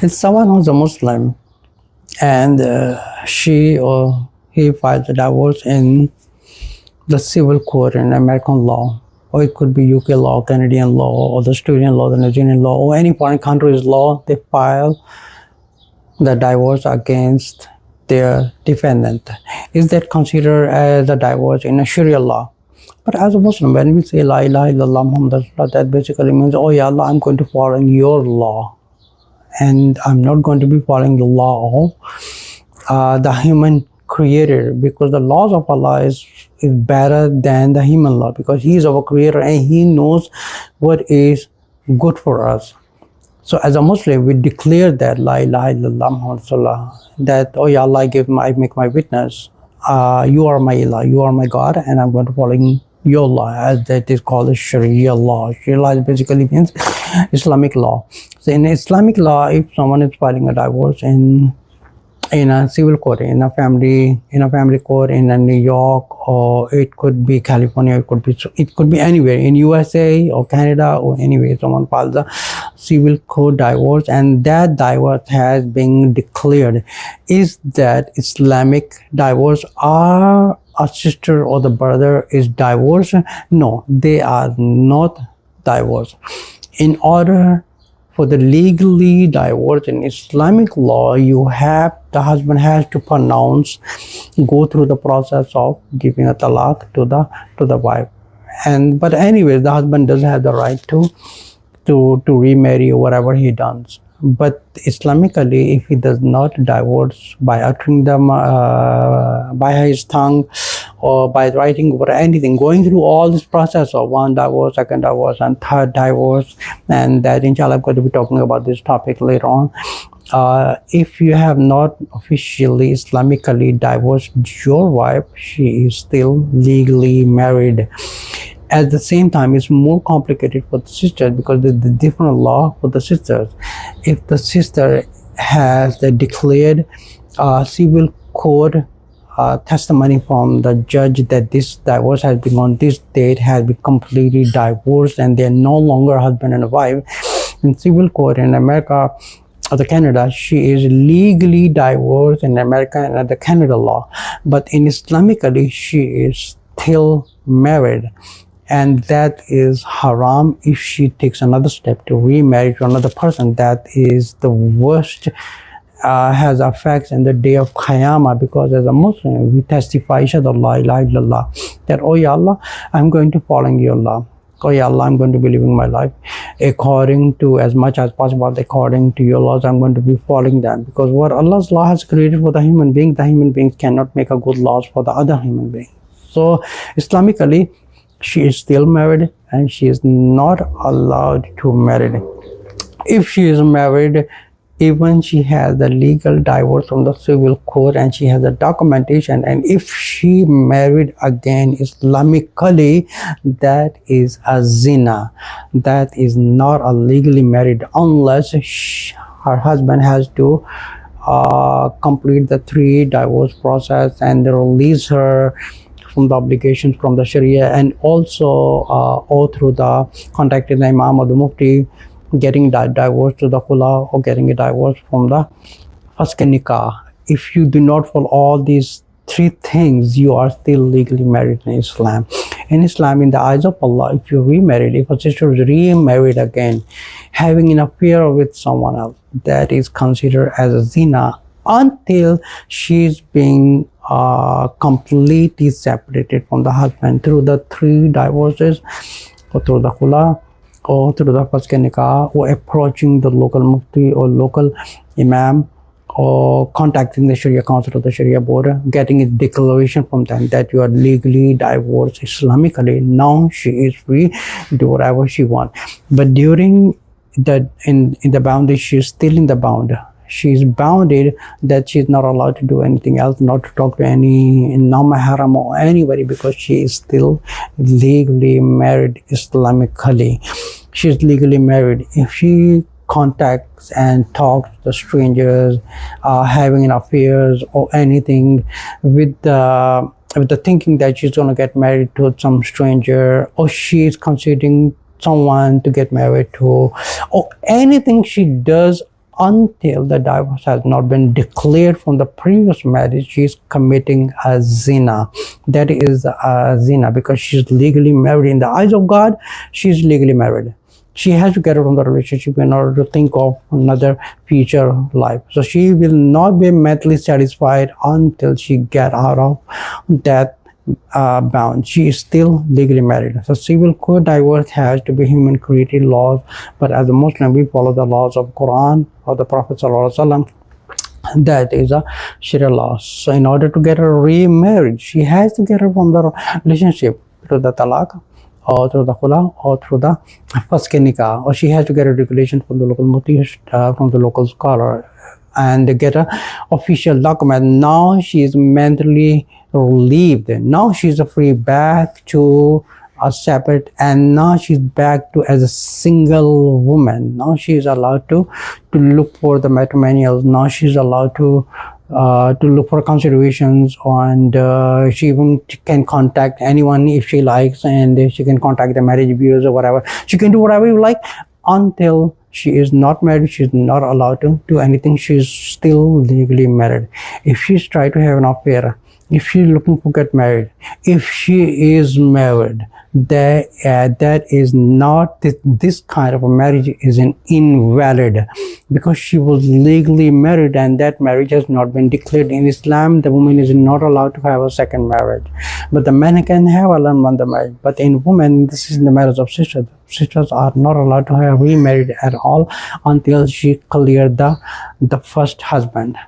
It's someone who's a Muslim, and she or he files a divorce in the civil court in American law, or it could be UK law, Canadian law, or the Australian law, the New Zealand law, or any foreign country's law. They file the divorce against their defendant. Is that considered as a divorce in a Sharia law? But as a Muslim, when we say La ilaha illallah Muhammad Rasulullah, that basically means, oh ya Allah, I'm going to follow your law, and I'm not going to be following the law of the human creator, because the laws of Allah is better than the human law, because He is our creator and He knows what is good for us. So as a Muslim, we declare that La ilaha illallah Muhammad Rasulullah, that oh ya Allah, I make my witness, you are my ilah, you are my God, and I'm going to follow your law, as that is called the Sharia law. Sharia law basically means Islamic law. So in Islamic law, if someone is filing a divorce in a civil court, in a family court in New York, or it could be California, it could be anywhere in USA or Canada or anywhere, someone files a civil court divorce, and that divorce has been declared. Is that Islamic divorce, or a sister or the brother is divorced? No, they are not divorced. In order for the legally divorce in Islamic law, the husband has to go through the process of giving a talaq to the wife. But anyways, the husband does have the right to remarry or whatever he does. But Islamically, if he does not divorce by uttering them by his tongue, or by writing or anything, going through all this process of one divorce, second divorce, and third divorce, and that inshallah I'm going to be talking about this topic later on. If you have not officially Islamically divorced your wife, she is still legally married. At the same time, it's more complicated for the sisters, because there's the different law for the sisters. If the sister has the declared civil court testimony from the judge that this divorce has been on this date, has been completely divorced, and they're no longer husband and wife, in civil court in America or the Canada, she is legally divorced in America and the Canada law. But in Islamically, she is still married. And that is haram if she takes another step to remarry to another person. That is the worst, has effects in the day of Qiyamah, because as a Muslim, we testify, Shadu la ilaha illallah, that oh ya Allah, I'm going to follow your law. Oh ya Allah, I'm going to be living my life according to, as much as possible, according to your laws. I'm going to be following them, because what Allah's law has created for the human beings cannot make a good laws for the other human being. So Islamically, she is still married, and she is not allowed to marry. If she is married, even she has the legal divorce from the civil court, and she has the documentation, and if she married again Islamically, that is a zina. That is not a legally married, unless her husband has to complete the 3 divorce process and release her from the obligations from the Shariah, and also or through the contacting the Imam or the Mufti, getting divorce to the Khula, or getting a divorce from the Faskh nikah. If you do not follow all these 3 things, you are still legally married in Islam. In Islam, in the eyes of Allah, if you're remarried, if a sister is remarried again, having an affair with someone else, that is considered as a zina until she's being completely separated from the husband through the 3 divorces, or through the Khula, or through the Faskh nikah, or approaching the local Mufti or local Imam, or contacting the Sharia Council or the Sharia board, getting a declaration from them that you are legally divorced Islamically. Now she is free to do whatever she wants. But during the in the boundary, she is still in the bound. She is bounded that she is not allowed to do anything else, not to talk to any non-mahram or anybody, because she is still legally married Islamically. She is legally married. If she contacts and talks to strangers, having affairs or anything, with the thinking that she's going to get married to some stranger, or she is considering someone to get married to, or anything she does until the divorce has not been declared from the previous marriage, she is committing a zina. That is a zina, because she's legally married. In the eyes of God, she's legally married. She has to get out of the relationship in order to think of another future life. So she will not be mentally satisfied until she get out of that bound. She is still legally married. So civil court divorce has to be human created laws, but as a Muslim we follow the laws of Quran or the Prophet Sallallahu Alaihi Wasallam. That is a Sharia law. So in order to get her remarried, she has to get her from the relationship through the Talaq or through the Khula or through the Faskh nikah, or she has to get a regulation from the local Mufti, from the local scholar, and get a official document. Now she is mentally relieved. Now she's free back to a separate, and now she's back to as a single woman. Now she is allowed to look for the matrimonials. Now she's allowed to look for considerations, and she even can contact anyone if she likes, and she can contact the marriage bureaus or whatever. She can do whatever you like until she is not married. She's not allowed to do anything. She's still legally married. If she's trying to have an affair, if she's looking to get married, if she is married, that is not, this kind of a marriage is an invalid, because she was legally married and that marriage has not been declared. In Islam, the woman is not allowed to have a second marriage, but the man can have another marriage. But in women, this is the marriage of sisters. Sisters are not allowed to have remarried at all until she cleared the first husband.